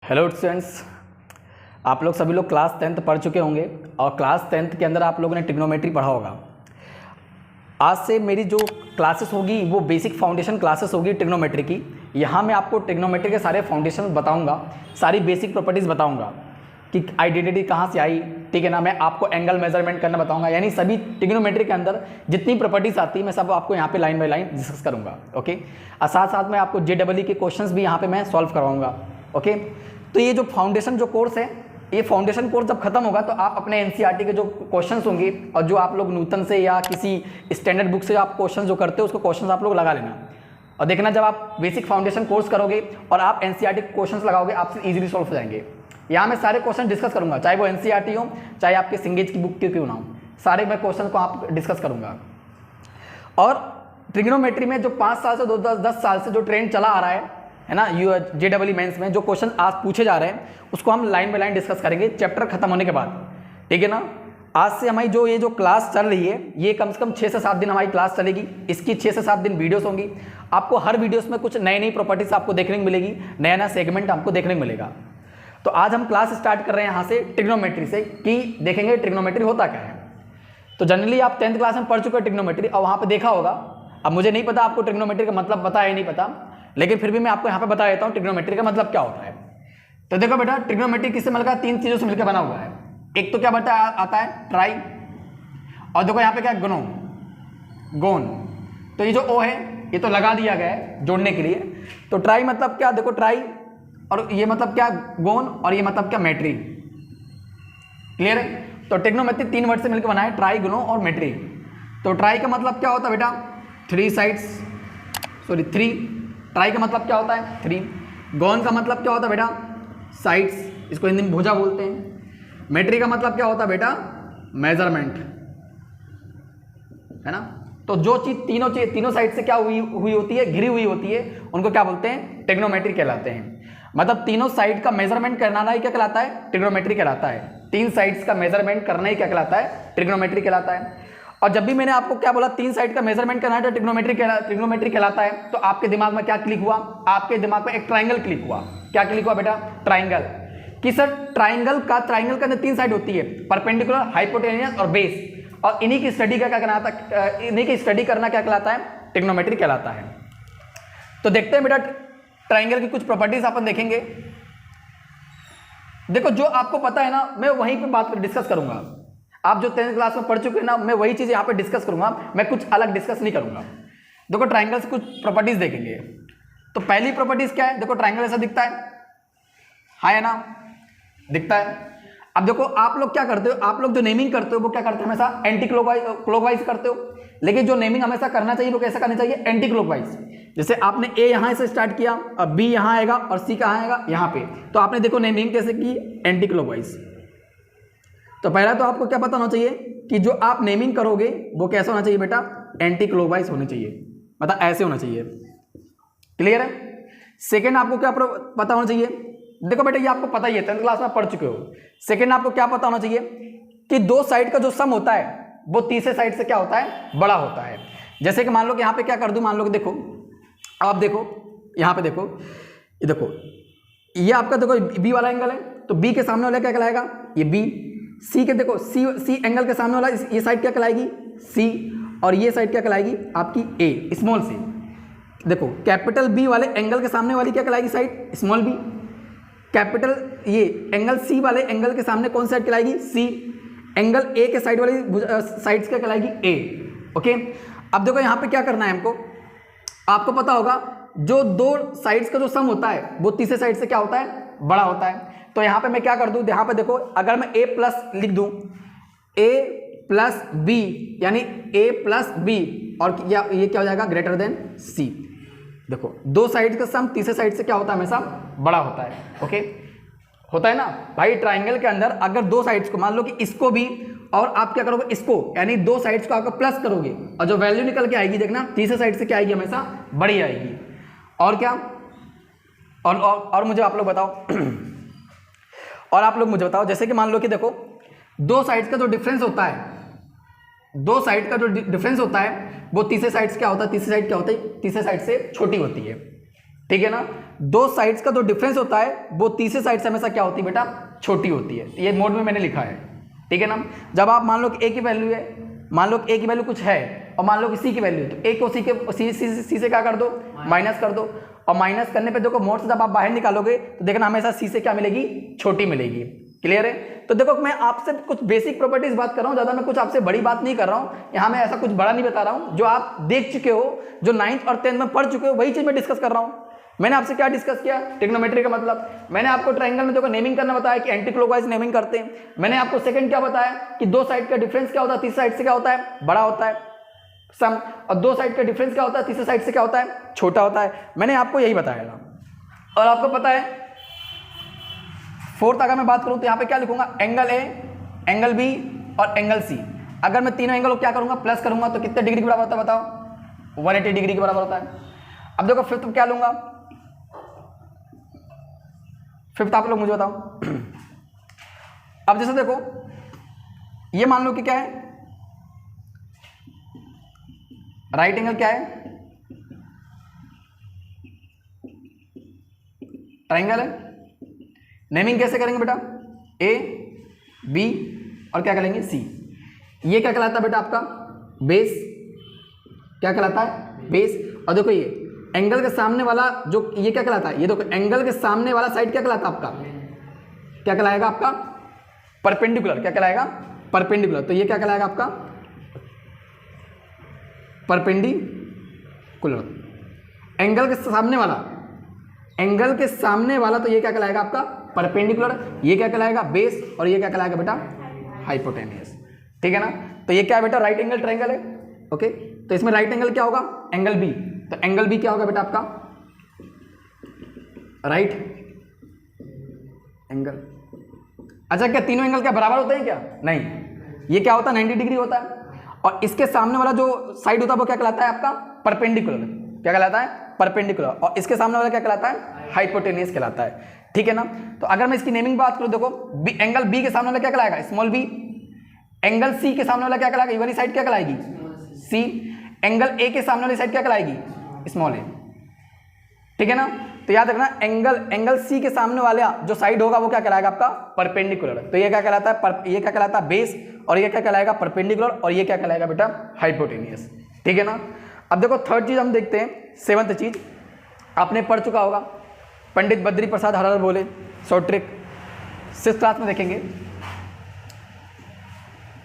Hello students, आप लोग सभी लोग क्लास 10th पढ़ चुके होंगे और क्लास 10th के अंदर आप लोगों ने ट्रिग्नोमेट्री पढ़ा होगा। आज से मेरी जो क्लासेस होगी वो बेसिक फाउंडेशन क्लासेस होगी ट्रिग्नोमेट्री की। यहाँ मैं आपको ट्रिग्नोमेट्री के सारे फाउंडेशन बताऊँगा, सारी बेसिक प्रॉपर्टीज़ बताऊँगा कि आइडेंटिटी कहाँ से आई, ठीक है ना। मैं आपको एंगल मेजरमेंट करना बताऊंगा, यानी सभी ट्रिग्नोमेट्री के अंदर जितनी प्रॉपर्टीज आती है मैं सब आपको यहाँ पे लाइन बाय लाइन डिस्कस करूँगा। ओके, और साथ साथ में आपको JEE के क्वेश्चंस भी यहाँ पे मैं सॉल्व करवाऊँगा। ओके, तो ये जो फाउंडेशन जो कोर्स है, ये फाउंडेशन कोर्स जब खत्म होगा तो आप अपने NCERT के जो क्वेश्चंस होंगे और जो आप लोग नूतन से या किसी स्टैंडर्ड बुक से आप क्वेश्चन जो करते हो उसको क्वेश्चन आप लोग लगा लेना और देखना जब आप बेसिक फाउंडेशन कोर्स करोगे और आप NCERT के क्वेश्चन लगाओगे आपसे ईजिली सॉल्व हो जाएंगे। यहाँ मैं सारे क्वेश्चन डिस्कस करूंगा, चाहे वो NCERT हो चाहे आपके सिंगेज की बुक क्यों ना हो, सारे मैं क्वेश्चन को आप डिस्कस करूंगा। और ट्रिग्नोमेट्री में जो 5 साल से 10 साल से जो ट्रेंड चला आ रहा है ना, JEE मेंस में जो क्वेश्चन आज पूछे जा रहे हैं उसको हम लाइन बाय लाइन डिस्कस करेंगे चैप्टर खत्म होने के बाद, ठीक है ना। आज से हमारी ये जो क्लास चल रही है ये कम से कम 6 से 7 दिन हमारी क्लास चलेगी। इसकी 6 से 7 दिन वीडियोस होंगी। आपको हर वीडियोस में कुछ नई नई प्रॉपर्टीज आपको देखने को मिलेगी, नया नया सेगमेंट आपको देखने को मिलेगा। तो आज हम क्लास स्टार्ट कर रहे हैं यहाँ से ट्रिग्नोमेट्री से कि देखेंगे ट्रिग्नोमेट्री होता क्या है। तो जनरली आप 10th क्लास में पढ़ चुके हो ट्रिग्नोमेट्री और वहाँ पे देखा होगा। अब मुझे नहीं पता आपको ट्रिग्नोमेट्री का मतलब पता है नहीं पता, लेकिन फिर भी मैं आपको यहाँ पे बता देता हूँ ट्रिग्नोमेट्री का मतलब क्या होता है। तो देखो बेटा, ट्रिग्नोमेट्री किससे मिलकर 3 चीज़ों से मिलकर बना हुआ है। एक तो क्या बता आता है ट्राई, और देखो यहाँ पे क्या गनो गोन। तो ये जो ओ है ये तो लगा दिया गया है जोड़ने के लिए। तो ट्राई मतलब क्या, देखो ट्राई, और ये मतलब क्या गोन, और ये मतलब क्या मेट्री। क्लियर है। तो ट्रिग्नोमेट्री 3 वर्ड से मिलकर बना है, ट्राई, गोनो और मेट्री। तो ट्राई का मतलब क्या होता है बेटा 3 साइड्स, 3। ट्राई का मतलब क्या होता है 3। गोन का मतलब क्या होता है बेटा साइड्स, इसको हिंदी में भुजा बोलते हैं। मेट्री का मतलब क्या होता है बेटा मेजरमेंट, है ना। तो जो चीज तीनों साइड से क्या हुई होती है, घिरी हुई होती है, उनको क्या बोलते हैं ट्रिग्नोमेट्री कहलाते हैं। मतलब तीनों साइड का मेजरमेंट करना ही क्या कहलाता है ट्रिग्नोमेट्री कहलाता है। 3 साइड्स का मेजरमेंट करना ही क्या कहलाता है ट्रिग्नोमेट्री कहलाता है। और जब भी मैंने आपको क्या बोला 3 साइड का मेजरमेंट करना है तो ट्रिग्नोमेट्री कहलाता है। तो आपके दिमाग में क्या क्लिक हुआ, आपके दिमाग में एक ट्राइंगल क्लिक हुआ। क्या क्लिक हुआ बेटा ट्राइंगल। कि सर ट्राइंगल का अंदर 3 साइड होती है, परपेंडिकुलर, हाइपोटेनियस और बेस, और इन्हीं की स्टडी क्या कहलाता है, इन्हीं की स्टडी करना क्या कहलाता है ट्रिग्नोमेट्री कहलाता है। तो देखते हैं बेटा ट्राइंगल की कुछ प्रॉपर्टीज अपन देखेंगे। देखो जो आपको पता है ना मैं वहीं पे बात डिस्कस करूंगा। आप जो 10th क्लास में पढ़ चुके हैं ना, मैं वही चीज यहाँ पे डिस्कस करूंगा, मैं कुछ अलग डिस्कस नहीं करूंगा। देखो ट्राइंगल से कुछ प्रॉपर्टीज देखेंगे। तो पहली प्रॉपर्टीज क्या है, देखो ट्राइंगल ऐसा दिखता है ना, दिखता है। अब देखो आप लोग क्या करते हो, आप लोग जो नेमिंग करते हो वो क्या करते हो हमेशा एंटी क्लॉकवाइज करते हो। लेकिन जो नेमिंग हमेशा करना चाहिए वो कैसा करना चाहिए एंटी क्लॉकवाइज। जैसे आपने ए यहाँ से स्टार्ट किया और बी यहाँ आएगा और सी कहाँ आएगा यहाँ पे, तो आपने देखो नेमिंग कैसे की एंटी क्लॉकवाइज। तो पहला तो आपको क्या पता होना चाहिए कि जो आप नेमिंग करोगे वो कैसा होना चाहिए बेटा एंटी क्लॉकवाइज होनी चाहिए, मतलब ऐसे होना चाहिए। क्लियर है। सेकेंड आपको क्या पता होना चाहिए, देखो बेटा ये आपको पता ही है 10th क्लास में पढ़ चुके हो। सेकेंड आपको क्या पता होना चाहिए कि 2 साइड का जो सम होता है वो तीसरे साइड से क्या होता है बड़ा होता है। जैसे कि मान लो कि यहाँ पे क्या कर दूं, मान लो कि देखो आप देखो यहाँ पे देखो, ये देखो ये आपका देखो बी वाला एंगल है, तो बी के सामने वाला क्या कहलाएगा ये बी। सी के देखो सी एंगल के सामने वाला ये साइड क्या कहलाएगी सी, और ये साइड क्या कहलाएगी आपकी ए स्मॉल सी। देखो कैपिटल बी वाले एंगल के सामने वाली क्या कहलाएगी साइड स्मॉल बी। कैपिटल ये एंगल सी वाले एंगल के सामने कौन सी साइड कहलाएगी सी। एंगल ए के साइड वाली साइड्स क्या कहलाएगी ए। ओके, अब देखो यहाँ पे क्या करना है हमको, आपको पता होगा जो 2 साइड्स का जो सम होता है वो तीसरे साइड से क्या होता है बड़ा होता है। तो यहाँ पे मैं क्या कर दूं, यहाँ पे देखो अगर मैं a प्लस लिख दूं a प्लस बी यानी a प्लस बी, और ये क्या हो जाएगा ग्रेटर देन c। देखो 2 साइड का सम तीसरे साइड से क्या होता है हमेशा बड़ा होता है। ओके, होता है ना भाई। ट्राइंगल के अंदर अगर 2 साइड्स को मान लो कि इसको भी और आप क्या करोगे इसको, यानी 2 साइड्स को आपको प्लस करोगे और जो वैल्यू निकल के आएगी देखना तीसरे साइड से क्या आएगी हमेशा बड़ी आएगी। और क्या और मुझे आप लोग बताओ और आप लोग मुझे बताओ, जैसे कि मान लो कि देखो 2 साइड्स का जो डिफरेंस होता है, 2 साइड का जो डिफरेंस होता है वो तीसरे साइड से क्या होता है, तीसरे साइड क्या होता है तीसरे साइड से छोटी होती है। ठीक है ना। दो साइड्स का जो डिफरेंस होता है वो तीसरे साइड से हमेशा क्या होती है बेटा, छोटी होती है। ये मोड में मैंने लिखा है, ठीक है ना। जब आप मान लो कि ए की वैल्यू है, मान लो कि ए की वैल्यू कुछ है और मान लो कि सी की वैल्यू है, तो ए को सी से क्या कर दो, माइनस कर दो। और माइनस करने पे देखो मोड से जब आप बाहर निकालोगे तो देखना हमेशा सी से क्या मिलेगी, छोटी मिलेगी। क्लियर है। तो देखो मैं आपसे कुछ बेसिक प्रॉपर्टीज बात कर रहा हूँ, ज्यादा मैं कुछ आपसे बड़ी बात नहीं कर रहा हूँ यहाँ, मैं ऐसा कुछ बड़ा नहीं बता रहा हूँ। जो आप देख चुके हो, जो 9th और 10th में पढ़ चुके हो, वही चीज मैं डिस्कस कर रहा हूँ। मैंने आपसे क्या डिस्कस किया, ट्रिग्नोमेट्री का मतलब। मैंने आपको ट्रायंगल में देखो नेमिंग करना बताया कि एंटी क्लॉकवाइज नेमिंग करते हैं। मैंने आपको सेकंड क्या बताया कि दो साइड का डिफरेंस क्या होता है, तीसरी साइड से क्या होता है, बड़ा होता है सम, और दो साइड का डिफरेंस क्या होता है, तीसरी साइड से क्या होता है, छोटा होता है। मैंने आपको यही बताया था। और आपको पता है फोर्थ अगर मैं बात करूं तो यहाँ पे क्या लिखूंगा, एंगल ए, एंगल बी और एंगल सी। अगर मैं तीनों एंगल को क्या करूंगा, प्लस करूंगा तो कितने डिग्री के बराबर होता है बताओ, 180 डिग्री के बराबर होता है। अब देखो फिफ्थ क्या लूंगा, फिफ्थ आप लोग मुझे बताओ। अब जैसे देखो ये मान लो कि क्या है, राइट एंगल क्या है, ट्रायंगल है। नेमिंग कैसे करेंगे बेटा, ए बी और क्या करेंगे, सी। ये क्या कहलाता है बेटा आपका, बेस। क्या कहलाता है, बेस। और देखो ये एंगल के सामने वाला जो ये क्या कहलाता है, ये देखो एंगल के सामने वाला साइड क्या कहलाता है आपका, क्या कहलाएगा आपका, परपेंडिकुलर। क्या कहलाएगा, परपेंडिकुलर। तो ये क्या कहलाएगा आपका, परपेंडिकुलर। एंगल के सामने वाला, एंगल के सामने वाला, तो ये क्या कहलाएगा आपका, परपेंडिकुलर। ये क्या कहलाएगा, बेस। और ये क्या कहलाएगा बेटा, हाइपोटेनियस। ठीक है ना। तो ये क्या है बेटा, राइट एंगल ट्रायंगल है। ओके, तो इसमें राइट एंगल क्या होगा, एंगल बी। तो एंगल बी क्या होगा बेटा आपका, राइट एंगल। अच्छा क्या तीनों एंगल क्या बराबर होते हैं क्या, नहीं। ये क्या होता है, 90 डिग्री होता है। और इसके सामने वाला जो साइड होता है वो क्या कहलाता है आपका, परपेंडिकुलर। क्या कहलाता है, परपेंडिकुलर। और इसके सामने वाला क्या कहलाता है, हाइपोटेनियस कहलाता है। ठीक है ना। तो अगर मैं इसकी नेमिंग बात करूं, देखो बी, एंगल बी के सामने वाला क्या कहलाएगा, स्मॉल बी। एंगल सी के सामने वाला क्या कहलाएगा, ये वाली साइड क्या कहलाएगी, सी। एंगल ए के सामने वाली साइड क्या कहलाएगी, स्मॉल ए। ठीक है ना। तो याद रखना एंगल सी के सामने वाला जो साइड होगा वो क्या कहलाएगा आपका, परपेंडिकुलर। तो ये क्या कहलाता है, ये क्या कहलाता है, बेस। और ये क्या कहलाएगा, परपेंडिकुलर। और ये क्या कहलाएगा बेटा, हाइपोटेनियस। ठीक है ना। अब देखो थर्ड चीज हम देखते हैं, सेवंथ चीज आपने पढ़ चुका होगा, पंडित बद्री प्रसाद हरहर बोले, शॉर्ट ट्रिक 6th क्लास में देखेंगे।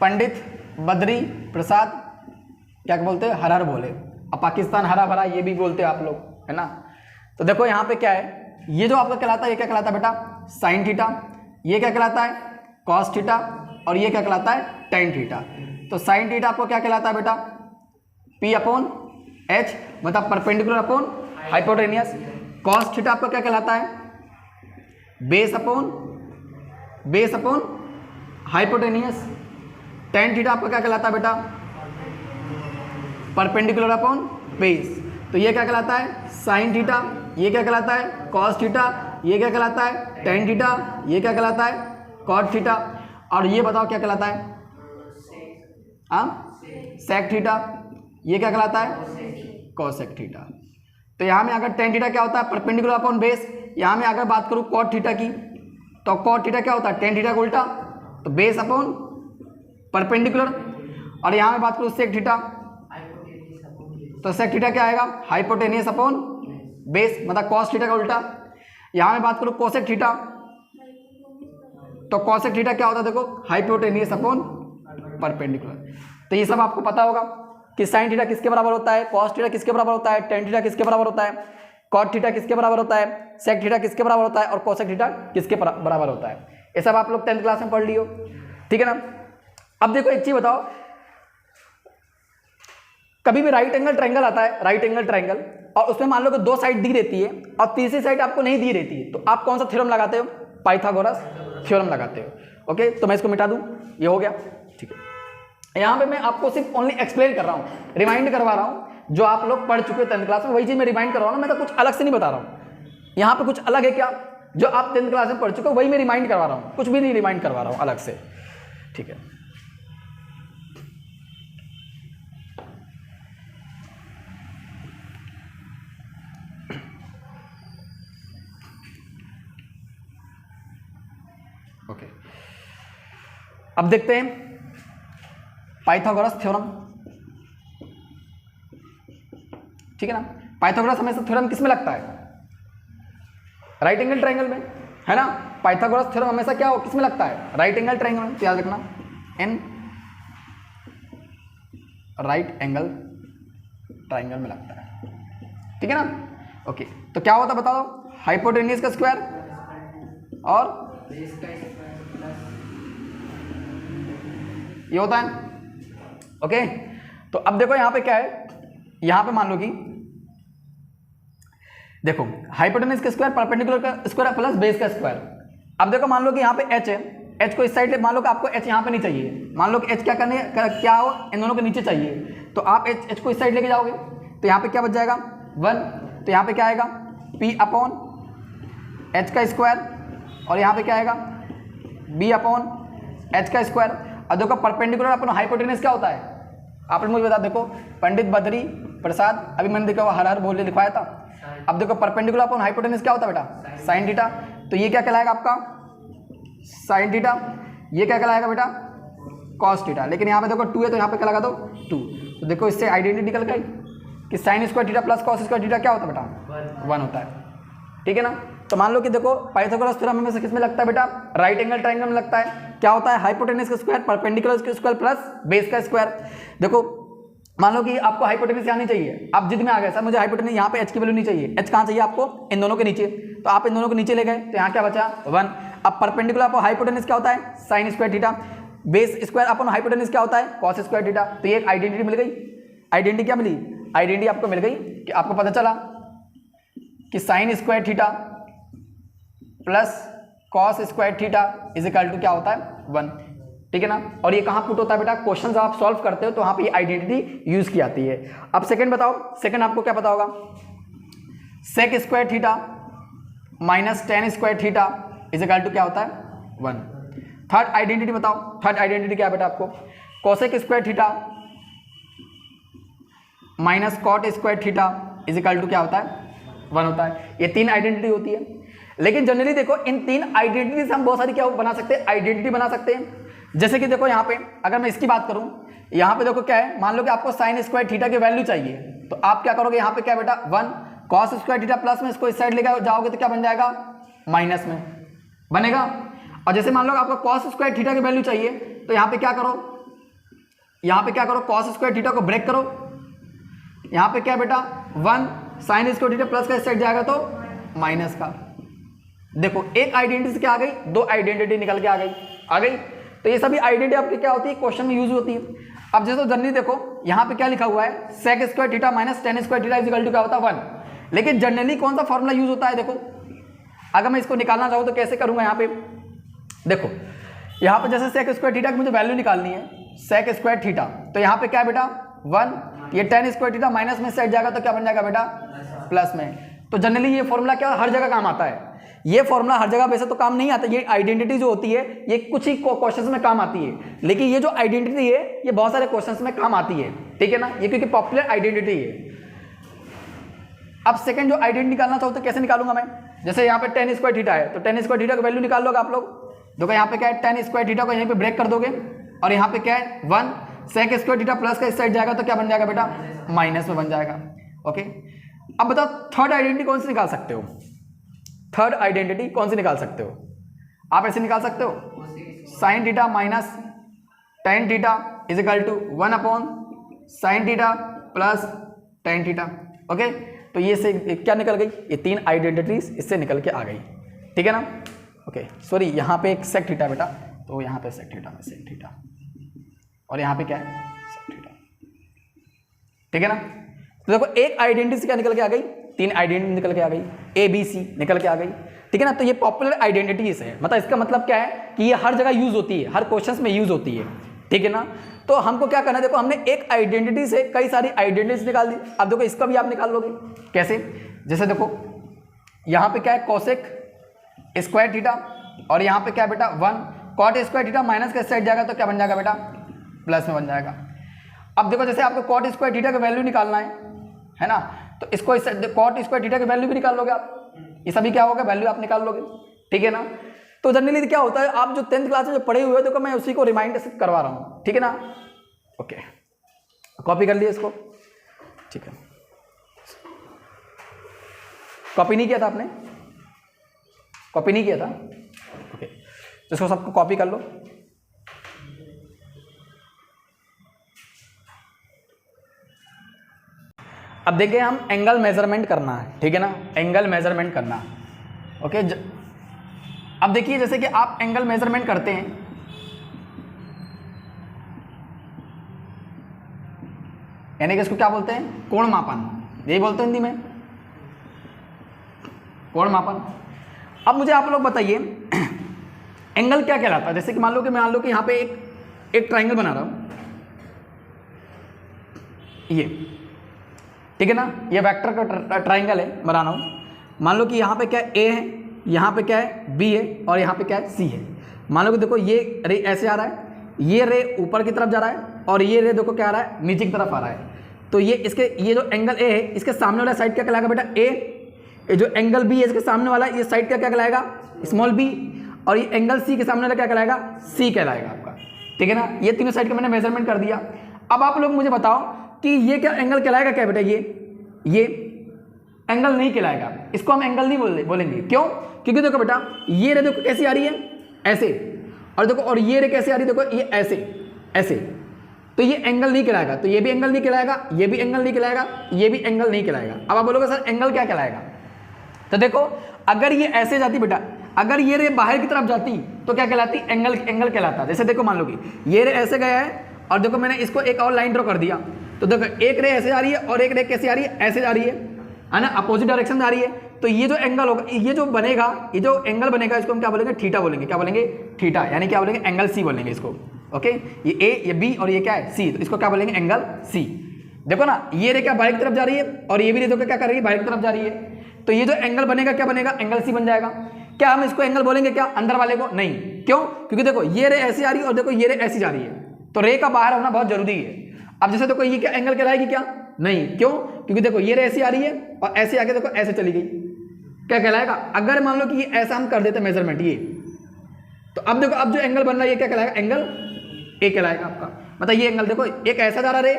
पंडित बद्री प्रसाद क्या बोलते हैं, हरहर बोले। अब पाकिस्तान हरा भरा ये भी बोलते हैं आप लोग, है ना। तो देखो यहाँ पे क्या है, ये जो आपका कहलाता है, ये क्या कहलाता है बेटा, साइन थीटा। ये क्या कहलाता है, कॉस थीटा। और ये क्या कहलाता है, टेन थीटा। तो साइन थीटा आपको क्या कहलाता है बेटा, पी अपॉन एच, मतलब perpendicular upon hypotenuse. Cos theta आपका क्या कहलाता है, base upon hypotenuse. Tan theta आपका क्या कहलाता है बेटा, परपेंडिकुलर अपॉन बेस। तो ये क्या कहलाता है, साइन थीटा। ये क्या कहलाता है, कॉस थीटा। ये क्या कहलाता है, टेन थीटा। ये क्या कहलाता है, कॉट थीटा। और ये बताओ क्या कहलाता है, सेक थीटा। ये क्या कहलाता है, कॉसेक थीटा। तो यहाँ में अगर टेन थीटा क्या होता है, परपेंडिकुलर अपॉन बेस। यहाँ में अगर बात करूँ कॉट थीटा की, तो कॉट थीटा क्या होता है, टेन थीटा का उल्टा, तो बेस अपॉन परपेंडिकुलर। और यहाँ में बात करूँ सेक थीटा, तो सेक थीटा क्या आएगा, हाइपोटेनियस अपॉन बेस, मतलब कॉस थीटा का उल्टा। यहाँ में बात करूँ कोसेक थीटा, तो कोसेक थीटा क्या होता है, देखो हाइपोटेनियस अपॉन परपेंडिकुलर। तो ये सब आपको पता होगा कि साइन थीटा किसके बराबर होता है, कॉस थीटा किसके बराबर होता है, टेन थीटा किसके बराबर होता है, कॉट थीटा किसके बराबर होता है, सेक थीटा किसके बराबर होता है, और कोसेक थीटा किसके बराबर होता है। ये सब आप लोग 10th क्लास में पढ़ लियो। ठीक है ना। अब देखो एक चीज बताओ, कभी भी राइट एंगल ट्रायंगल आता है, राइट एंगल ट्रायंगल, और उसमें मान लो कि दो साइड दी रहती है और तीसरी साइड आपको नहीं दी रहती है, तो आप कौन सा थ्योरम लगाते हो, पाइथागोरस थ्योरम लगाते हो। ओके, तो मैं इसको मिटा दूं, ये हो गया। ठीक है। यहाँ पे मैं आपको सिर्फ ओनली एक्सप्लेन कर रहा हूँ, रिमाइंड करवा रहा हूँ, जो आप लोग पढ़ चुके हो 10th क्लास में, वही चीज मैं रिमाइंड करवा रहा हूँ। मैं तो कुछ अलग से नहीं बता रहा हूँ। यहाँ पे कुछ अलग है क्या, जो आप 10th क्लास में पढ़ चुके हो वही मैं रिमाइंड करवा रहा हूँ, कुछ भी नहीं रिमाइंड करवा रहा हूँ अलग से। ठीक है। ओके, अब देखते हैं पाइथागोरस थ्योरम। ठीक है ना, पाइथागोरस हमेशा थ्योरम किस में लगता है? राइट एंगल ट्रायंगल में, है ना। पाइथागोरस थ्योरम हमेशा क्या हो, किस में लगता है? राइट एंगल ट्रायंगल में। तो याद रखना इन राइट एंगल ट्रायंगल में लगता है। ठीक है ना। ओके, तो क्या होता है बता दो? हाइपोटेन्यूज का स्क्वायर और ये होता है। ओके, तो अब देखो यहां पे क्या है, यहां पे मान लो कि देखो हाइपोटेन्यूज का स्क्वायर, परपेंडिकुलर का स्क्वायर प्लस बेस का स्क्वायर। अब देखो मान लो कि यहाँ पे h है, h को इस साइड ले, मान लो कि आपको h यहाँ पे नहीं चाहिए, मान लो कि h क्या करने क्या हो, इन दोनों के नीचे चाहिए, तो आप h को इस साइड लेके जाओगे तो यहाँ पे क्या बच जाएगा 1, तो यहाँ पे क्या आएगा p अपॉन h का स्क्वायर और यहाँ पे क्या आएगा b अपॉन h का स्क्वायर। और देखो परपेंडिकुलर अपन हाइपोटेन्यूज क्या होता है, आपने मुझे बता, देखो पंडित बद्री प्रसाद, अभी मैंने देखा हर बोले लिखवाया था। अब देखो परपेंडिकुलर अपॉन हाइपोटेन्यूज क्या होता है बेटा? Sine theta. तो ये क्या कहलाएगा आपका साइन थीटा, ये क्या कहलाएगा बेटा? Cos theta. लेकिन यहाँ पे देखो 2 है तो यहाँ पे क्या लगा दो 2। तो देखो इससे आइडेंटिटी निकल गई कि sine square theta plus cos square theta क्या होता है बेटा? 1 होता है। ठीक है ना। तो मान लो कि देखो पाइथागोरस थ्योरम में से किस में लगता है बेटा? राइट एंगल ट्रायंगल में लगता है। क्या होता है? हाइपोटेन्यूज का स्क्वायर, परपेंडिकुलर का स्क्वायर प्लस बेस का स्क्वायर। देखो मान लो कि आपको हाइपोटेन्यूज यहाँ नहीं चाहिए, आप जिद में आ गए सर मुझे हाइपोटेन्यूज यहाँ पे h की वैल्यू नहीं चाहिए, h कहाँ चाहिए आपको? इन दोनों के नीचे। तो आप इन दोनों के नीचे ले गए तो यहाँ क्या बचा 1। अब परपेंडिकुलर आपको हाइपोटेन्यूज क्या होता है? Sign square theta. Base square upon hypotenuse क्या होता है? Cos square theta. तो ये एक आइडेंटिटी मिल गई। आइडेंटिटी क्या मिली? आइडेंटिटी आपको मिल गई कि आपको पता चला कि sine square theta plus cos square theta is equal to क्या होता है 1। ठीक है ना। और ये कहाँ पुट होता है बेटा? क्वेश्चन जब आप सॉल्व करते हो तो वहाँ पे ये आइडेंटिटी यूज की जाती है। अब सेकंड बताओ, सेकंड आपको क्या पता होगा? Sec square theta minus tan square theta is equal to क्या होता है 1। थर्ड आइडेंटिटी बताओ, थर्ड आइडेंटिटी क्या है बेटा आपको? Cosec square theta minus cot square theta is equal to क्या होता है 1 होता है। ये 3 आइडेंटिटी होती है। लेकिन जनरली देखो इन 3 आइडेंटिटी से हम बहुत सारी क्या बना सकते हैं? आइडेंटिटी बना सकते हैं। जैसे कि देखो यहाँ पे अगर मैं इसकी बात करूँ, यहाँ पे देखो क्या है, मान लो कि आपको साइन स्क्वायर थीटा की वैल्यू चाहिए, तो आप क्या करोगे? यहाँ पे क्या बेटा 1 कॉस स्क्वायर थीटा प्लस में इसको इस साइड लेकर जाओगे तो क्या बन जाएगा? माइनस में बनेगा। और जैसे मान लो आपको कॉस स्क्वायर थीटा की वैल्यू चाहिए तो यहाँ पे क्या करो? यहाँ पे क्या करो? कॉस स्क्वायर थीटा को ब्रेक करो। यहाँ पे क्या बेटा 1 साइन स्क्वायर थीटा प्लस का इस साइड जाएगा तो माइनस का। देखो एक आइडेंटिटी से क्या आ गई? 2 आइडेंटिटी निकल के आ गई। तो ये सभी आइडेंटिटी आपकी क्या होती है? क्वेश्चन में यूज होती है। अब जैसे जनरली देखो यहाँ पे क्या लिखा हुआ है? Sec square theta minus tan square theta is equal to क्या होता है 1। लेकिन जनरली कौन सा फॉर्मूला यूज होता है? देखो अगर मैं इसको निकालना चाहूँ तो कैसे करूँगा? यहाँ पे देखो यहाँ पे जैसे सेक स्क्वायर थीटा की मुझे वैल्यू निकालनी है, सेक स्क्वायर थीटा, तो यहाँ पे क्या है बेटा 1, ये टेन स्क्वायर थीटा माइनस में सेट जाएगा तो क्या बन जाएगा बेटा? प्लस में। तो जनरली ये फॉर्मूला क्या हर जगह काम आता है? ये फॉर्मूला हर जगह वैसे तो काम नहीं आता, ये आइडेंटिटी जो होती है ये कुछ ही क्वेश्चंस में काम आती है, लेकिन ये जो आइडेंटिटी है ये बहुत सारे क्वेश्चंस में काम आती है। ठीक है ना, ये क्योंकि पॉपुलर आइडेंटिटी है। अब सेकंड जो आइडेंटिटी निकालना चाहो तो कैसे निकालूंगा मैं? जैसे यहाँ पे टेन स्क्वायर थीटा है तो टेन स्क्वायर थीटा की वैल्यू निकाल लोगे आप लोग। देखो यहाँ पे क्या है? टेन स्क्वायर थीटा को यहीं पे ब्रेक कर दोगे और यहाँ पे क्या है 1 सेक स्क्वायर थीटा प्लस का इस साइड जाएगा तो क्या बन जाएगा बेटा? माइनस में बन जाएगा। ओके, अब बताओ थर्ड आइडेंटिटी कौन सी निकाल सकते हो? थर्ड आइडेंटिटी कौन सी निकाल सकते हो? आप ऐसे निकाल सकते हो sine theta minus tan theta is equal to 1 upon sine theta plus tan theta. Okay, तो ये से क्या निकल गई? ये 3 आइडेंटिटीज इससे निकल के आ गई। ठीक है ना। ओके, सॉरी यहाँ पे एक सेक थीटा बेटा, तो यहाँ पे सेक थीटा में सेक थीटा और यहाँ पे क्या है? Sec theta. ठीक है ना। तो देखो एक आइडेंटिटी से क्या निकल के आ गई? 3 आइडेंटिटी निकल के आ गई, ए बी सी निकल के आ गई। ठीक है ना। तो ये पॉपुलर आइडेंटिटीज है, मतलब इसका मतलब क्या है कि ये हर जगह यूज होती है, हर क्वेश्चंस में यूज होती है। ठीक है ना। तो हमको क्या करना है? देखो हमने एक आइडेंटिटी से कई सारी आइडेंटिटीज निकाल दी। अब देखो इसका भी आप निकाल लोगे कैसे? जैसे देखो यहाँ पे क्या है? कोसेक स्क्वायर थीटा और यहाँ पे क्या है बेटा 1 कॉट स्क्वायर थीटा माइनस का साइड जाएगा तो क्या बन जाएगा बेटा? प्लस में बन जाएगा। अब देखो जैसे आपको कॉट स्क्वायर थीटा का वैल्यू निकालना है ना, तो इसको कॉट स्क्वायर थीटा की वैल्यू भी निकाल लोगे आप। ये सभी क्या होगा? वैल्यू आप निकाल लोगे। ठीक है ना। तो जनरली क्या होता है, आप जो 10th क्लास में जो पढ़े हुए हो तो मैं उसी को रिमाइंड करवा रहा हूँ, ठीक है ना। ओके, कॉपी कर लिया इसको, ठीक है। कॉपी नहीं किया था आपने, कॉपी नहीं किया था, ओके, तो इसको सबको कॉपी कर लो। अब देखिए हम एंगल मेजरमेंट करना है, ठीक है ना, एंगल मेजरमेंट करना, ओके। अब देखिए जैसे कि आप एंगल मेजरमेंट करते हैं, यानी कि इसको क्या बोलते हैं, कोण मापन, यही बोलते हैं हिंदी में, कोण मापन। अब मुझे आप लोग बताइए एंगल क्या कहलाता है। जैसे कि मान लो कि यहाँ पे एक ट्राइंगल बना रहा हूँ, ये, ठीक है ना, ये वेक्टर का ट्राइंगल है बना रहा हूँ। मान लो कि यहाँ पे क्या है, ए है, यहाँ पे क्या है, बी है, और यहाँ पे क्या है, सी है। मान लो कि देखो ये रे ऐसे आ रहा है, ये रे ऊपर की तरफ जा रहा है, और ये रे देखो क्या आ रहा है, नीचे की तरफ आ रहा है। तो ये जो एंगल ए है, इसके सामने वाला साइड क्या कहलाएगा बेटा, ए। जो एंगल बी है इसके सामने वाला ये साइड क्या कहलाएगा, स्मॉल बी। और ये एंगल सी के सामने वाला क्या कहलाएगा, सी कहलाएगा आपका, ठीक है ना। ये तीनों साइड का मैंने मेजरमेंट कर दिया। अब आप लोग मुझे बताओ कि ये क्या एंगल कहलाएगा, क्या बेटा, ये एंगल नहीं कहलाएगा, इसको हम एंगल नहीं बोलेंगे। क्यों? क्योंकि देखो बेटा ये रे देखो कैसी आ रही है, ऐसे, और देखो और ये रे कैसे आ रही है, देखो ये ऐसे, तो ये एंगल नहीं कहलाएगा। तो ये भी एंगल नहीं कहलाएगा, ये भी एंगल नहीं कहलाएगा, ये भी एंगल नहीं कहलाएगा। अब आप बोलोगे सर एंगल क्या कहलाएगा, तो देखो अगर ये ऐसे जाती बेटा, अगर ये रे बाहर की तरफ जाती तो क्या कहलाती, एंगल कहलाता। जैसे देखो मान लो कि ये रे ऐसे गया है, और देखो मैंने इसको एक और लाइन ड्रॉ कर दिया, तो देखो एक रे ऐसे आ रही है और एक रे कैसे आ रही है, ऐसे जा रही है ना, अपोजिट डायरेक्शन में आ रही है। तो ये जो एंगल होगा, ये जो बनेगा, ये जो एंगल बनेगा, इसको हम क्या बोलेंगे, थीटा बोलेंगे। क्या बोलेंगे, थीटा, यानी क्या बोलेंगे, एंगल सी बोलेंगे इसको, ओके। ये ए, ये बी, और ये क्या है, सी, तो इसको क्या बोलेंगे, एंगल सी। देखो ना ये रे क्या बाहर की तरफ जा रही है, और ये भी रे देखो क्या कर रही है, बाहर की तरफ जा रही है। तो ये जो एंगल बनेगा क्या बनेगा, एंगल सी बन जाएगा। क्या हम इसको एंगल बोलेंगे क्या, अंदर वाले को, नहीं। क्यों? क्योंकि देखो ये रे ऐसी आ रही है, और देखो ये रे ऐसी जा रही है, तो रे का बाहर होना बहुत जरूरी है। अब जैसे देखो ये क्या एंगल कहलाएगी, क्या, नहीं। क्यों? क्योंकि देखो ये रे ऐसी आ रही है, और ऐसे आके देखो ऐसे चली गई, क्या कहलाएगा। अगर मान लो कि ये ऐसा हम कर देते मेजरमेंट, ये, तो अब देखो अब जो एंगल बन रहा है ये क्या कहलाएगा, एंगल ए कहलाएगा आपका। मतलब ये एंगल देखो एक ऐसा जा रहा रे,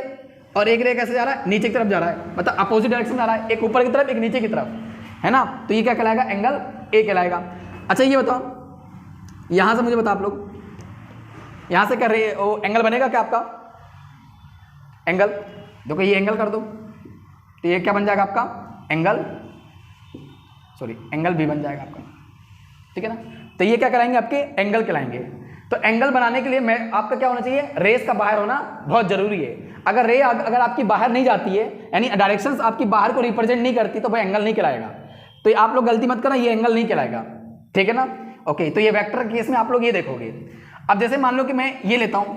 और एक रे कैसे जा रहा है, नीचे की तरफ जा रहा है, मतलब अपोजिट डायरेक्शन जा रहा है, एक ऊपर की तरफ एक नीचे की तरफ, है ना। तो ये क्या कहलाएगा, एंगल ए कहलाएगा। अच्छा ये बताओ, यहां से मुझे बताओ आप लोग, यहां से क्या रे वो एंगल बनेगा क्या आपका, एंगल, देखो ये एंगल कर दो, तो ये क्या बन जाएगा आपका, एंगल बी बन जाएगा आपका, ठीक है ना। तो ये क्या कराएंगे, आपके एंगल कहलाएंगे। तो एंगल बनाने के लिए मैं आपका क्या होना चाहिए, रेस का बाहर होना बहुत जरूरी है। अगर रे अगर आपकी बाहर नहीं जाती है, यानी डायरेक्शंस आपकी बाहर को रिप्रेजेंट नहीं करती, तो भाई एंगल नहीं कहलाएगा। तो आप लोग गलती मत करना, ये एंगल नहीं कहलाएगा, ठीक है ना। ओके, तो ये वेक्टर केस में आप लोग ये देखोगे। अब जैसे मान लो कि मैं ये लेता हूं,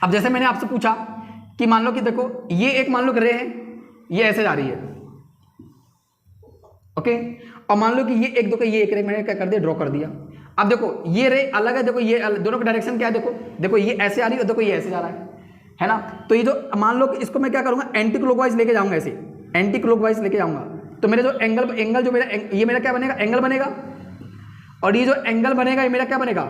अब जैसे मैंने आपसे पूछा कि मान लो कि देखो ये एक मान लो कि रे है, ये ऐसे जा रही है, ओके। और मान लो कि ये एक, देखो ये एक रे मैंने क्या कर दिया, ड्रॉ कर दिया। अब देखो ये रे अलग है, देखो ये दोनों का डायरेक्शन क्या है, देखो ये ऐसे आ रही है, देखो ये ऐसे जा रहा है ना। तो ये जो मान लो कि इसको मैं क्या करूंगा, एंटी क्लॉकवाइज लेके जाऊंगा, ऐसे एंटी क्लॉकवाइज लेके जाऊंगा। तो मेरे जो एंगल जो मेरा ये मेरा क्या बनेगा, एंगल बनेगा। और ये जो एंगल बनेगा ये मेरा क्या बनेगा,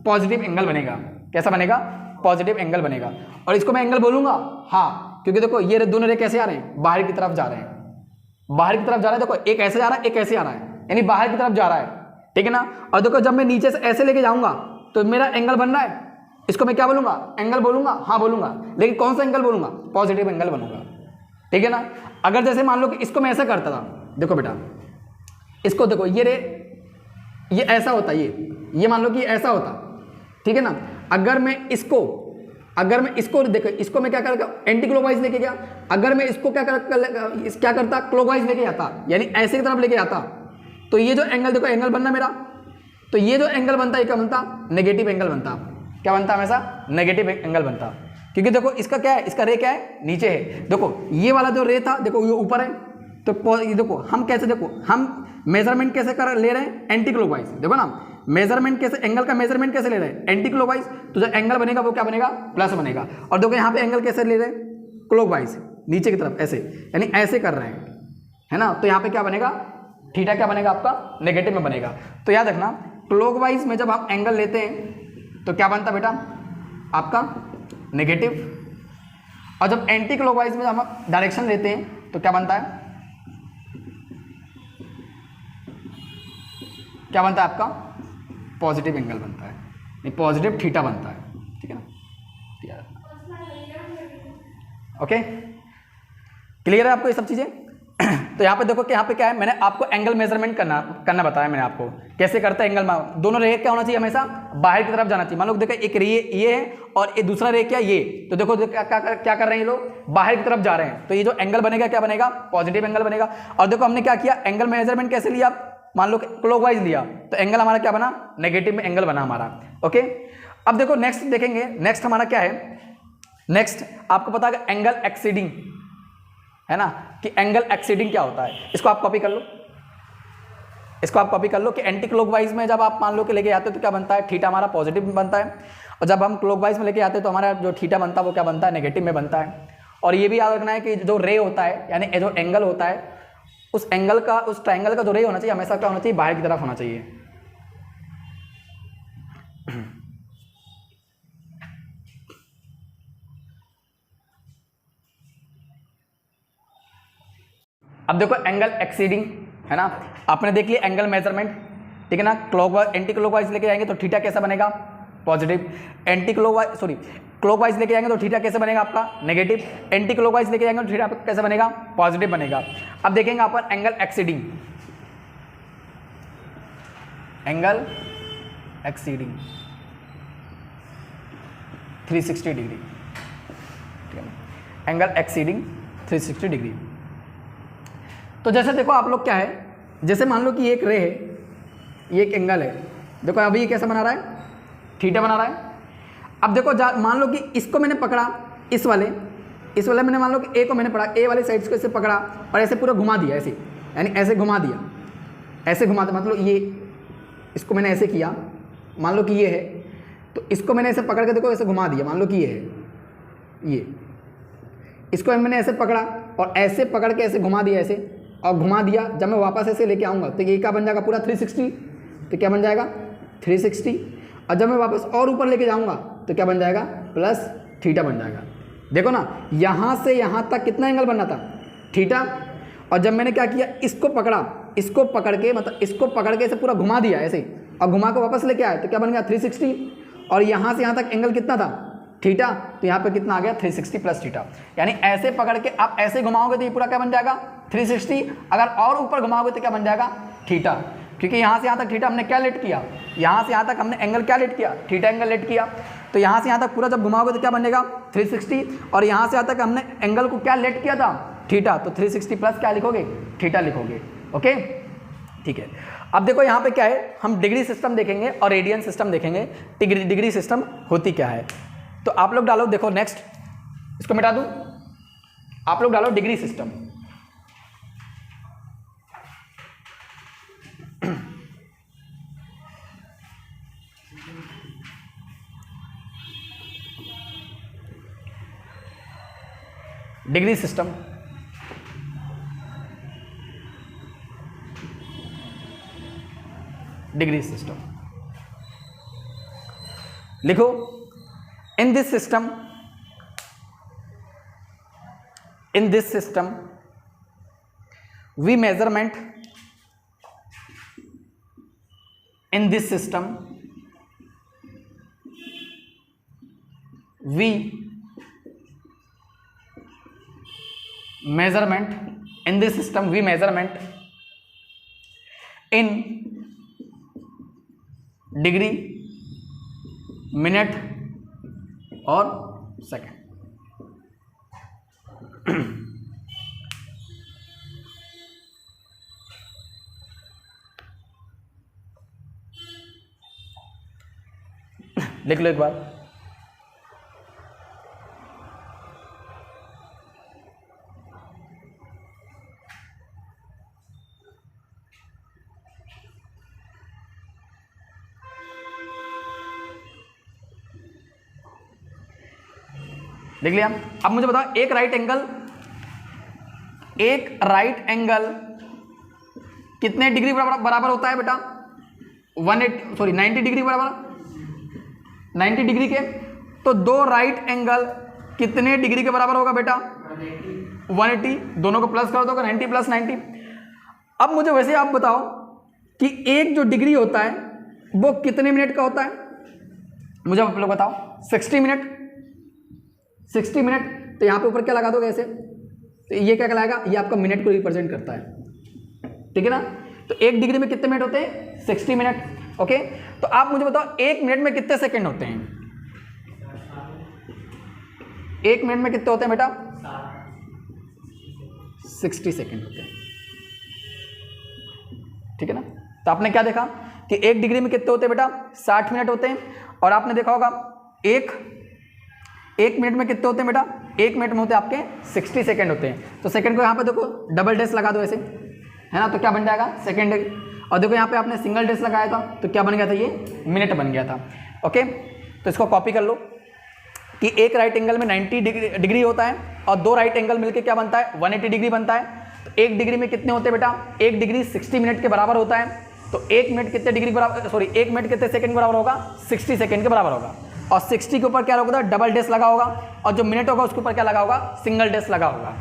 पॉजिटिव एंगल बनेगा। कैसा बनेगा, पॉजिटिव एंगल बनेगा। और इसको मैं एंगल बोलूंगा, हाँ, क्योंकि देखो ये दोनों रे कैसे आ रहे हैं, बाहर की तरफ जा रहे हैं, बाहर की तरफ जा रहा है। देखो एक ऐसे जा रहा है, एक ऐसे आ रहा है, यानी बाहर की तरफ जा रहा है, ठीक है ना। और देखो जब मैं नीचे से ऐसे लेके जाऊंगा तो मेरा एंगल बन रहा है, इसको मैं क्या बोलूंगा, एंगल बोलूंगा, हाँ बोलूंगा, लेकिन कौन सा एंगल बोलूंगा, पॉजिटिव एंगल बनूंगा, ठीक है ना। अगर जैसे मान लो कि इसको मैं ऐसा करता था, देखो बेटा इसको देखो ये रे ये ऐसा होता, ये मान लो कि ऐसा होता, ठीक है ना। अगर मैं इसको देखो, इसको मैं क्या करता, एंटी क्लॉकवाइज लेके गया। अगर मैं इसको क्या करता, क्लॉकवाइज लेके जाता, यानी ऐसे की तरफ लेके जाता, तो ये जो एंगल देखो एंगल बनना मेरा, तो ये जो एंगल बनता है क्या बनता, नेगेटिव एंगल बनता। क्या बनता, हमेशा नेगेटिव एंगल बनता। क्योंकि देखो इसका क्या है, इसका रे क्या है, नीचे है। देखो ये वाला जो रे था, देखो ये ऊपर है, तो ये देखो हम कैसे, देखो हम मेजरमेंट कैसे कर ले रहे हैं, एंटी क्लॉकवाइज। देखो ना मेजरमेंट कैसे, एंगल का मेजरमेंट कैसे ले रहे हैं, एंटी क्लॉकवाइज। तो जो एंगल बनेगा वो क्या बनेगा, प्लस बनेगा। और देखो यहाँ पे एंगल कैसे ले रहे हैं, क्लॉकवाइज, नीचे की तरफ ऐसे, यानी ऐसे कर रहे हैं, है ना। तो यहाँ पे क्या बनेगा, थीटा क्या बनेगा आपका, नेगेटिव में बनेगा। तो याद रखना क्लॉकवाइज में जब हम एंगल लेते हैं तो क्या बनता है बेटा आपका नेगेटिव, और जब एंटी क्लॉकवाइज में हम डायरेक्शन लेते हैं तो क्या बनता है, क्या बनता है आपका पॉजिटिव एंगल बनता है, नहीं पॉजिटिव थीटा बनता है, ठीक है ना। ओके क्लियर है आपको ये सब चीजें। तो यहाँ पे देखो कि यहाँ पे क्या है, मैंने आपको एंगल मेजरमेंट करना बताया मैंने आपको कैसे करते हैं एंगल में। दोनों रे क्या होना चाहिए, हमेशा बाहर की तरफ जाना चाहिए। मान लो देखो एक रे ये है और ये दूसरा रे क्या ये, तो देखो क्या कर रहे हैं ये लोग, बाहर की तरफ जा रहे हैं, तो ये जो एंगल बनेगा क्या बनेगा, पॉजिटिव एंगल बनेगा। और देखो हमने क्या किया, एंगल मेजरमेंट कैसे लिया, मान लो क्लॉकवाइज लिया तो एंगल हमारा क्या बना, नेगेटिव में एंगल बना हमारा। ओके अब देखो नेक्स्ट देखेंगे, नेक्स्ट हमारा क्या है, नेक्स्ट आपको पता है एंगल एक्सीडिंग है ना, कि एंगल एक्सीडिंग क्या होता है, इसको आप कॉपी कर लो, इसको आप कॉपी कर लो कि एंटी क्लॉकवाइज में जब आप मान लो कि लेके आते हो तो क्या बनता है, थीटा हमारा पॉजिटिव में बनता है, और जब हम क्लॉकवाइज में लेके आते हैं तो हमारा जो थीटा बनता है वो क्या बनता है, नेगेटिव में बनता है। और ये भी याद रखना है कि जो रे होता है यानी जो एंगल होता है उस एंगल का, उस ट्राइंगल का जो रे होना चाहिए हमेशा क्या होना चाहिए, बाहर की तरफ होना चाहिए। अब देखो एंगल एक्सीडिंग है ना, आपने देख लिया एंगल मेजरमेंट, ठीक है ना। क्लॉकवाइज एंटी क्लॉकवाइज लेके जाएंगे तो थीटा कैसा बनेगा, positive. Anti clockwise sorry clockwise लेके जाएंगे तो थीटा कैसे बनेगा आपका, नेगेटिव। एंटी क्लॉकवाइज लेके जाएंगे तो थीटा कैसे बनेगा, पॉजिटिव बनेगा। अब देखेंगे अपन angle exceeding, angle exceeding 360 degree, ठीक है ना, एंगल एक्सीडिंग 360 डिग्री। तो जैसे देखो आप लोग क्या है, जैसे मान लो कि एक रे है, ये एक एंगल है, देखो अभी ये कैसा बना रहा है, थीटा बना रहा है। अब देखो मान लो कि इसको मैंने पकड़ा, इस वाले मैंने मान लो कि ए को मैंने पकड़ा, ए वाले साइड को ऐसे पकड़ा और ऐसे पूरा घुमा दिया, ऐसे यानी ऐसे घुमा दिया, ऐसे घुमा दिया, मतलब ये इसको मैंने ऐसे किया, मान लो कि ये है तो इसको मैंने ऐसे पकड़ के देखो ऐसे घुमा दिया, मान लो कि ये है, ये इसको मैंने ऐसे पकड़ा और ऐसे पकड़ के ऐसे घुमा दिया, ऐसे और घुमा दिया। जब मैं वापस ऐसे लेके आऊँगा तो ये क्या बन जाएगा, पूरा 360, तो क्या बन जाएगा 360। और जब मैं वापस और ऊपर लेके जाऊँगा तो क्या बन जाएगा, प्लस थीटा बन जाएगा। देखो ना यहाँ से यहाँ तक कितना एंगल बनना था, थीटा। और जब मैंने क्या किया, इसको पकड़ा, इसको पकड़ के मतलब इसको पकड़ के ऐसे पूरा घुमा दिया ऐसे और घुमा के वापस लेके आया तो क्या बन गया 360। और यहाँ से यहाँ तक एंगल कितना था, थीटा, तो यहाँ पे कितना आ गया 360 प्लस थीटा। यानी ऐसे पकड़ के आप ऐसे घुमाओगे तो ये पूरा क्या बन जाएगा 360, अगर और ऊपर घुमाओगे तो क्या बन जाएगा थीटा, क्योंकि यहाँ से यहाँ तक थीटा हमने क्या लेट किया, यहाँ से यहाँ तक हमने एंगल क्या लेट किया, थीटा एंगल लेट किया। तो यहाँ से यहाँ तक पूरा जब घुमाओगे तो क्या बनेगा 360, और यहाँ से यहाँ तक हमने एंगल को क्या लेट किया था, थीटा, तो 360 प्लस क्या लिखोगे, थीटा लिखोगे। ओके ठीक है। अब देखो यहाँ पे क्या है, हम डिग्री सिस्टम देखेंगे और रेडियन सिस्टम देखेंगे, डिग्री सिस्टम होती क्या है। तो आप लोग डालो, देखो नेक्स्ट, इसको मिटा दूं, आप लोग डालो degree system. Degree system, degree system लिखो। In this system, we measurement, in this system, we measurement, in this system, we measurement in degree, minute और सेकंड। लिख लो एक बार। देख लिया। अब मुझे बताओ एक राइट एंगल कितने डिग्री बराबर होता है बेटा, 90 डिग्री बराबर 90 डिग्री के, तो दो राइट एंगल कितने डिग्री के बराबर होगा बेटा? 180। दोनों को प्लस कर दोगे 90 + 90। अब मुझे वैसे आप बताओ कि एक जो डिग्री होता है वो कितने मिनट का होता है? मुझे आप लोग बताओ। 60 मिनट। 60 मिनट, तो यहाँ पे ऊपर क्या लगा दोगे ऐसे, तो ये क्या कहलाएगा? ये आपका मिनट को रिप्रेजेंट करता है, ठीक है ना। तो एक डिग्री में कितने मिनट होते हैं? 60 मिनट। ओके, तो आप मुझे बताओ एक मिनट में कितने सेकंड होते हैं? एक मिनट में कितने होते हैं बेटा? 60 सेकंड होते हैं, ठीक है ना। तो आपने क्या देखा कि एक डिग्री में कितने होते हैं बेटा? 60 मिनट होते हैं। और आपने देखा होगा एक मिनट में कितने होते हैं बेटा? एक मिनट में होते हैं आपके 60 सेकंड होते हैं। तो सेकंड को यहाँ पे देखो डबल डैश लगा दो ऐसे, है ना, तो क्या बन जाएगा? सेकंड। और देखो यहाँ पे आपने सिंगल डैश लगाया था तो क्या बन गया था? ये मिनट बन गया था। ओके, तो इसको कॉपी कर लो कि एक राइट एंगल में 90 डिग्री होता है और दो राइट एंगल मिलकर क्या बनता है? 180 डिग्री बनता है। तो एक डिग्री में कितने होते हैं बेटा? एक डिग्री 60 मिनट के बराबर होता है। तो एक मिनट कितने डिग्री बराबर, एक मिनट कितने सेकंड के बराबर होगा? 60 सेकंड के बराबर होगा। और 60 के ऊपर क्या होगा? डबल डैश लगा होगा। और जो मिनट होगा उसके ऊपर क्या लगा होगा? सिंगल डैश लगा होगा।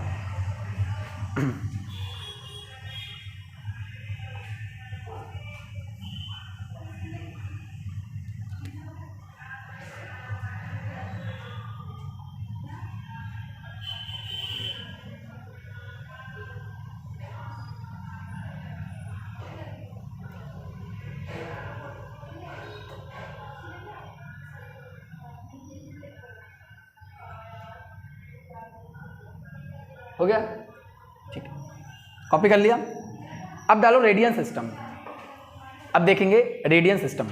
हो गया, ठीक है, कॉपी कर लिया। अब डालो रेडियन सिस्टम। अब देखेंगे रेडियन सिस्टम।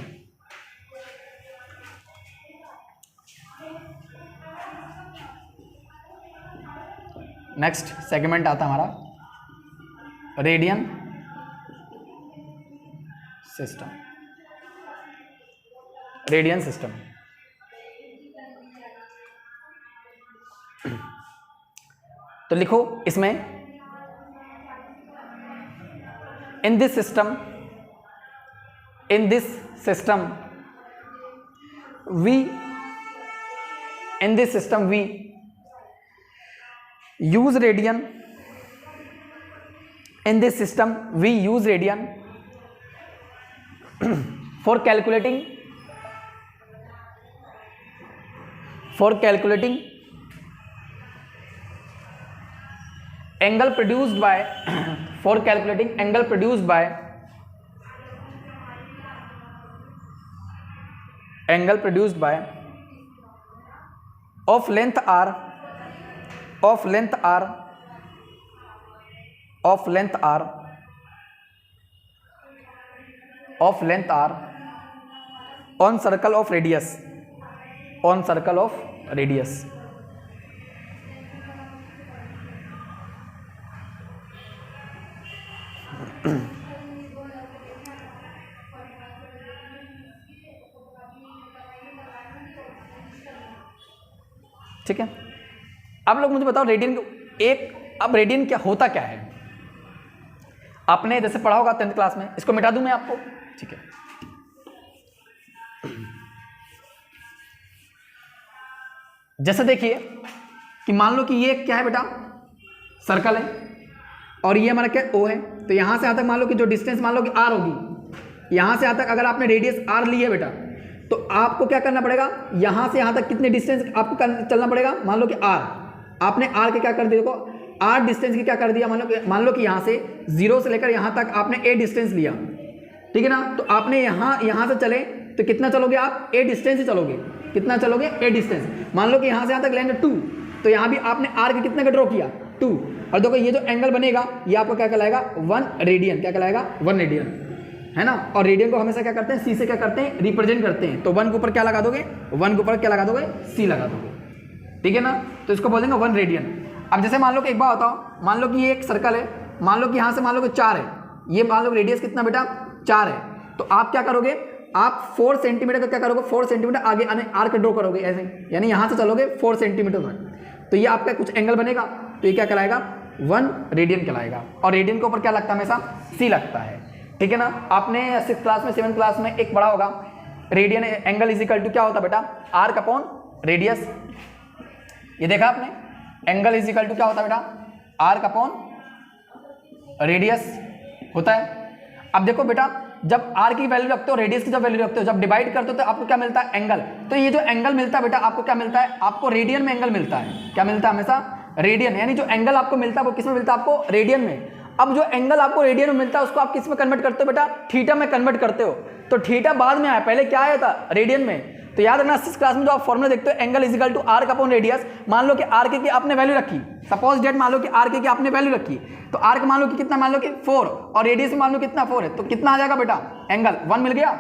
नेक्स्ट सेगमेंट आता हमारा रेडियन सिस्टम। रेडियन सिस्टम तो लिखो इसमें, in this system we use radian. In this system we use radian for calculating angle produced by of length r on circle of radius. ठीक है, अब लोग मुझे बताओ रेडियन अब रेडियन क्या होता क्या है? आपने जैसे पढ़ा होगा 10th क्लास में, इसको मिटा दूं मैं आपको, ठीक है। जैसे देखिए कि मान लो कि ये क्या है बेटा, सर्कल है और ये हमारा क्या O है। तो यहां से यहां तक मान लो कि जो डिस्टेंस मान लो कि r होगी, यहां से यहां तक अगर आपने रेडियस r ली है बेटा, तो आपको क्या करना पड़ेगा, यहां से यहां तक कितने डिस्टेंस आपको चलना पड़ेगा? मान लो कि r, आपने r के क्या कर दिया, देखो r डिस्टेंस की क्या कर दिया, मान लो कि यहां से 0 से लेकर यहां तक आपने a डिस्टेंस लिया, ठीक है ना। तो आपने यहां से चले तो कितना चलोगे आप? a डिस्टेंस ही चलोगे। कितना चलोगे? a distance. मान लो कि यहां से यहां तक लेंगे 2, तो यहां भी आपने r के कितने का ड्रॉ किया? 2। और देखो ये जो एंगल बनेगा ये आपको क्या कहलाएगा? 1 रेडियन। क्या कहलाएगा? 1 रेडियन, है ना। और रेडियन को हमेशा क्या करते हैं? c से क्या करते हैं? रिप्रेजेंट करते हैं। तो 1 के ऊपर क्या लगा दोगे? 1 के ऊपर क्या लगा दोगे? c लगा दोगे, ठीक है ना। तो इसको बोलेंगे 1 रेडियन। अब जैसे मान लो कि एक बार बताओ, मान लो कि ये एक सर्कल है, मान लो कि यहाँ से मान लो कि 4 है, ये मान लो रेडियस कितना बेटा? 4 है। तो आप क्या करोगे? आप 4 सेंटीमीटर का क्या करोगे? 4 सेंटीमीटर आगे आर्क ड्रॉ करोगे ऐसे, यानी यहाँ से चलोगे 4 सेंटीमीटर तक, तो ये आपका कुछ एंगल बनेगा। तो ये क्या कहलाएगा? 1 रेडियन कहलाएगा। और रेडियन के ऊपर क्या लगता है? हमेशा c लगता है। ठीक है ना। आपने 6th क्लास में 7th क्लास में एक पढ़ा होगा, radian angle is equal to क्या होता है बेटा, आर्क अपॉन रेडियस। ये देखा आपने, एंगल इज इक्वल टू क्या होता है बेटा, आर्क अपॉन रेडियस होता है। अब देखो बेटा, जब आर की वैल्यू रखते हो, रेडियस की जब वैल्यू रखते हो, जब डिवाइड करते हो तो आपको क्या मिलता है, एंगल। तो ये जो एंगल मिलता है बेटा आपको क्या मिलता है, आपको रेडियन में एंगल मिलता है। क्या मिलता है हमेशा, रेडियन। यानी जो एंगल आपको मिलता है वो किस में मिलता है, आपको रेडियन में। अब जो एंगल आपको रेडियन में मिलता है उसको आप किस में कन्वर्ट करते हो बेटा, थीटा में कन्वर्ट करते हो। तो थीटा बाद में आया, पहले क्या आया था, रेडियन में। तो याद रखना 6th क्लास में जो आप फॉर्मूला देखते हो, angle is equal to arc upon radius. मान लो कि आर्क की आपने वैल्यू रखी, सपोज डेट मान लो कि आर्क की आपने वैल्यू रखी, तो आर्क मान लो कि कितना, मान लो कि 4 और रेडियस मान लो कितना 4 है, तो कितना आ जाएगा बेटा, एंगल 1 मिल गया।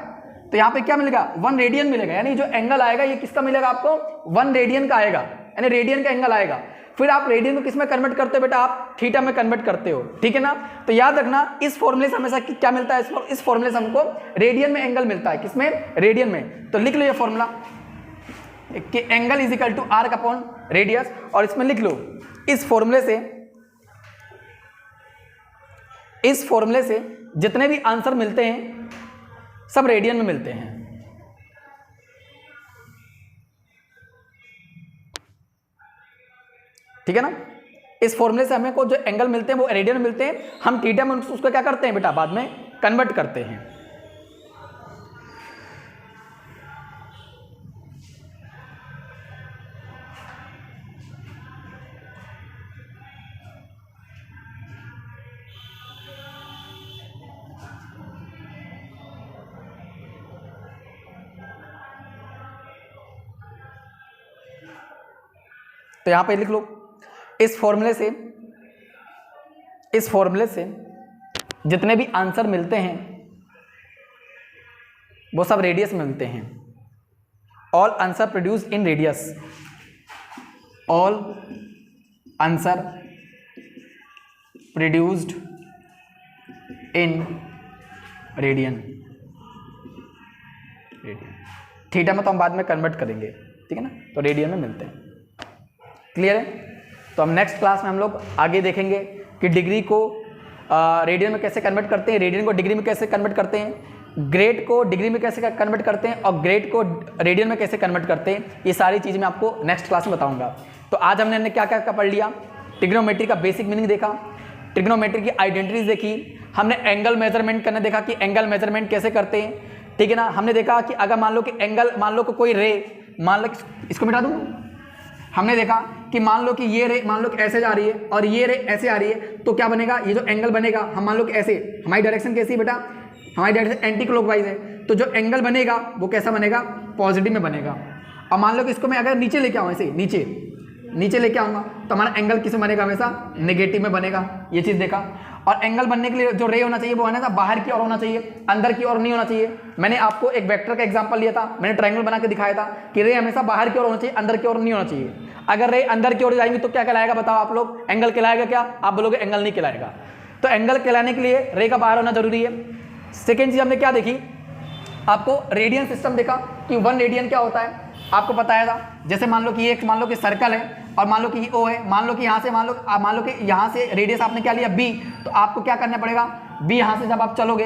तो यहाँ पे क्या मिलेगा, 1 रेडियन मिलेगा। यानी जो एंगल आएगा ये किसका मिलेगा आपको, 1 रेडियन का आएगा, यानी रेडियन का एंगल आएगा। फिर आप रेडियन को किस में कन्वर्ट करते हो बेटा, आप थीटा में कन्वर्ट करते हो, ठीक है ना। तो याद रखना इस फॉर्मूले से हमेशा क्या मिलता है, इस फॉर्मूले से हमको रेडियन में एंगल मिलता है, किसमें, रेडियन में। तो लिख लो ये फॉर्मूला कि angle is equal to arc upon radius, और इसमें लिख लो इस फॉर्मूले से जितने भी आंसर मिलते हैं सब रेडियन में मिलते हैं। ठीक है ना। इस फॉर्मूले से हमें को जो एंगल मिलते हैं वो रेडियन में मिलते हैं। हम थीटा में उसको क्या करते हैं बेटा, बाद में कन्वर्ट करते हैं। तो यहां पे लिख लो इस फॉर्मूले से जितने भी आंसर मिलते हैं वो सब रेडियस में मिलते हैं। All answer produced in radius, all answer produced in radian. Theta में तो हम बाद में कन्वर्ट करेंगे, ठीक है ना। तो रेडियन में मिलते हैं, क्लियर है। तो हम नेक्स्ट क्लास में हम लोग आगे देखेंगे कि डिग्री को रेडियन में कैसे कन्वर्ट करते हैं, रेडियन को डिग्री में कैसे कन्वर्ट करते हैं, ग्रेड को डिग्री में कैसे कन्वर्ट करते हैं, और ग्रेड को रेडियन में कैसे कन्वर्ट करते हैं। ये सारी चीज़ मैं आपको नेक्स्ट क्लास में बताऊंगा। तो आज हमने क्या क्या पढ़ लिया, ट्रिग्नोमेट्री का बेसिक मीनिंग देखा, ट्रिग्नोमेट्री की आइडेंटिटीज देखी, हमने एंगल मेजरमेंट करने देखा कि एंगल मेजरमेंट कैसे करते हैं, ठीक है ना। हमने देखा कि अगर मान लो कि एंगल, मान लो कि कोई रे, मान लो इसको मिटा दूँ, हमने देखा कि मान लो कि ये रे मान लो कि ऐसे जा रही है और ये रे ऐसे आ रही है, तो क्या बनेगा, ये जो एंगल बनेगा, हम मान लो कि ऐसे, हमारी डायरेक्शन कैसी है बेटा, हमारी डायरेक्शन एंटी क्लॉकवाइज है, तो जो एंगल बनेगा वो कैसा बनेगा, पॉजिटिव में बनेगा। अब मान लो कि इसको मैं अगर नीचे लेके आऊँ, ऐसे नीचे लेके आऊँगा तो हमारा एंगल किस में बनेगा, हमेशा नेगेटिव में बनेगा। ये चीज़ देखा। और एंगल बनने के लिए जो रे होना चाहिए वो है ना बाहर की ओर होना चाहिए, अंदर की ओर नहीं होना चाहिए। मैंने आपको एक वेक्टर का एग्जांपल लिया था, मैंने ट्रायंगल बना के दिखाया था कि रे हमेशा बाहर की ओर होना चाहिए, अंदर की ओर नहीं होना चाहिए। अगर रे अंदर की ओर जाएंगी तो क्या कहलाएगा, बताओ आप लोग, एंगल कहलाएगा क्या, आप बोलोगे एंगल नहीं कहलाएगा। तो एंगल कहलाने के लिए रे का बाहर होना जरूरी है। सेकेंड चीज हमने क्या देखी, आपको रेडियन सिस्टम देखा कि 1 रेडियन क्या होता है, आपको बताया था। जैसे मान लो कि ये मान लो कि सर्कल है और मान लो कि ओ है, मान लो कि यहाँ से मान लो कि यहाँ से रेडियस आपने क्या लिया बी, तो आपको क्या करना पड़ेगा, बी यहाँ से जब आप चलोगे,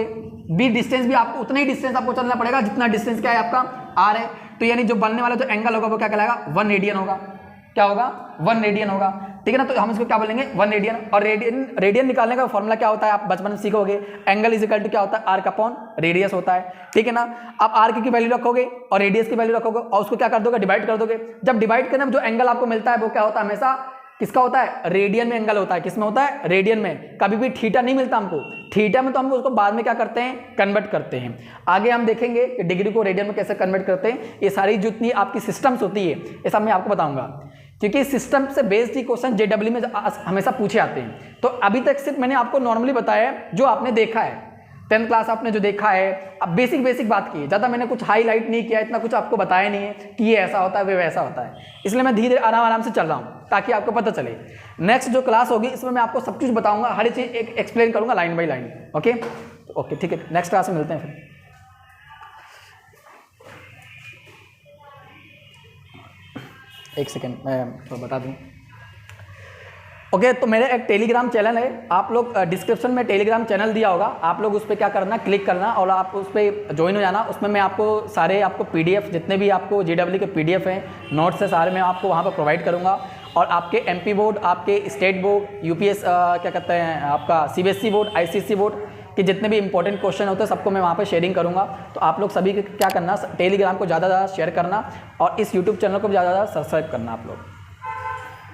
बी डिस्टेंस भी आपको उतना ही डिस्टेंस आपको चलना पड़ेगा जितना डिस्टेंस क्या है आपका आर है। तो यानी जो बनने वाला जो एंगल होगा वो क्या कहलाएगा, 1 रेडियन होगा। क्या होगा, 1 रेडियन होगा, ठीक है ना। तो हम इसको क्या बोलेंगे, 1 रेडियन। और रेडियन निकालने का फॉर्मूला क्या होता है, आप बचपन में सीखोगे, एंगल इज इक्वल टू क्या होता है, आर्क अपॉन रेडियस होता है, ठीक है ना। आप आर्क की वैल्यू रखोगे और रेडियस की वैल्यू रखोगे और उसको क्या कर दोगे, डिवाइड कर दोगे। जब डिवाइड करने में जो एंगल आपको मिलता है वो क्या होता है, हमेशा किसका होता है, रेडियन में एंगल होता है। किसमें होता है, रेडियन में। कभी भी थीटा नहीं मिलता हमको, थीटा में तो हम उसको बाद में क्या करते हैं, कन्वर्ट करते हैं। आगे हम देखेंगे कि डिग्री को रेडियन में कैसे कन्वर्ट करते हैं। ये सारी जितनी आपकी सिस्टम्स होती है ये सब मैं आपको बताऊंगा, क्योंकि सिस्टम से बेस्ड ही क्वेश्चन जेडब्ल्यू में हमेशा पूछे आते हैं। तो अभी तक सिर्फ मैंने आपको नॉर्मली बताया है जो आपने देखा है, 10th क्लास आपने जो देखा है, अब बेसिक बात की है, ज़्यादा मैंने कुछ हाईलाइट नहीं किया, इतना कुछ आपको बताया नहीं है कि ये ऐसा होता है वे वैसा होता है। इसलिए मैं धीरे धीरे आराम से चल रहा हूँ ताकि आपको पता चले। नेक्स्ट जो क्लास होगी इसमें मैं आपको सब कुछ बताऊंगा, हर चीज़ एक एक्सप्लेन करूंगा लाइन बाई लाइन। ओके ठीक है, नेक्स्ट क्लास में मिलते हैं फिर। एक सेकेंड मैं तो बता दूं। ओके तो मेरा एक टेलीग्राम चैनल है, आप लोग डिस्क्रिप्शन में टेलीग्राम चैनल दिया होगा, आप लोग उस पर क्या करना, क्लिक करना और आप उस पर ज्वाइन हो जाना। उसमें मैं आपको सारे आपको पीडीएफ जितने भी आपको जेडब्ल्यू के पीडीएफ हैं, नोट्स है, सारे मैं आपको वहाँ पर प्रोवाइड करूँगा। और आपके एमपी बोर्ड, आपके स्टेट बोर्ड, यूपीएस क्या कहते हैं आपका सीबीएसई बोर्ड, आईसीएसई बोर्ड के जितने भी इंपॉर्टेंट क्वेश्चन होते हैं सबको मैं वहाँ पे शेयरिंग करूँगा। तो आप लोग सभी क्या करना, टेलीग्राम को ज़्यादा से ज़्यादा शेयर करना और इस यूट्यूब चैनल को भी ज़्यादा से ज़्यादा सब्सक्राइब करना आप लोग।